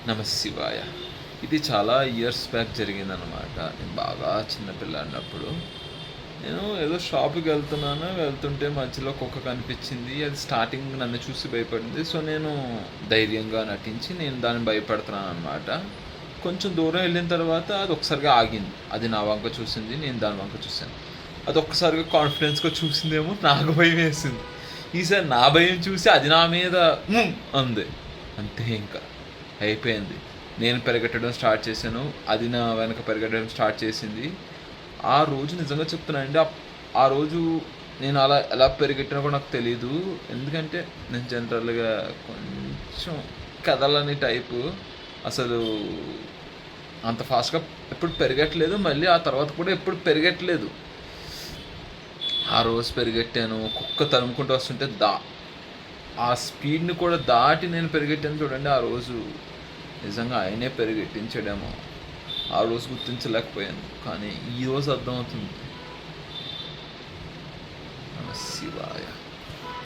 నమ శివాయ. ఇది చాలా ఇయర్స్ బ్యాక్ జరిగిందనమాట. నేను బాగా చిన్నపిల్లాడినప్పుడు. నేను ఏదో షాప్‌కి వెళ్తుంటే మధ్యలో కుక్క కనిపించింది. అది స్టార్టింగ్ నన్ను చూసి భయపడింది. సో, నేను ధైర్యంగా నటించి నేను దాన్ని భయపెడుతున్నాననమాట. కొంచెం దూరం వెళ్ళిన తర్వాత అది ఒక్కసారిగా ఆగింది. అది నా వంక చూసింది. నేను దాని వంక చూసాను. అది ఒక్కసారిగా కాన్ఫిడెన్స్‌గా చూసిందేమో నాకు భయమేసింది. ఈసారి నా భయం చూసి అది నా మీద అంది. అంతే ఇంకా. అయిపోయింది. నేను పరిగెట్టడం స్టార్ట్ చేశాను. అది నా వెనక పరిగెట్టడం స్టార్ట్ చేసింది. ఆ రోజు నిజంగా చెప్తున్నానండి. ఆ రోజు నేను అలా ఎలా పరిగెట్టినా కూడా నాకు తెలీదు. ఎందుకంటే నేను జనరల్‌గా కొంచెం కదలని టైపు. అసలు అంత ఫాస్ట్‌గా ఎప్పుడు పెరగట్లేదు. మళ్ళీ ఆ తర్వాత కూడా ఎప్పుడు పెరగట్లేదు. ఆ రోజు పరిగెట్టాను. కుక్క తరుముకుంటూ వస్తుంటే ఆ స్పీడ్‌ని కూడా దాటి నేను పరిగెట్టాను చూడండి ఆ రోజు. నిజంగా ఆయనే పరిగెట్టించాడేమో. ఆ రోజు గుర్తించలేకపోయాను. కానీ ఈరోజు అర్థమవుతుంది. నమ శివాయ.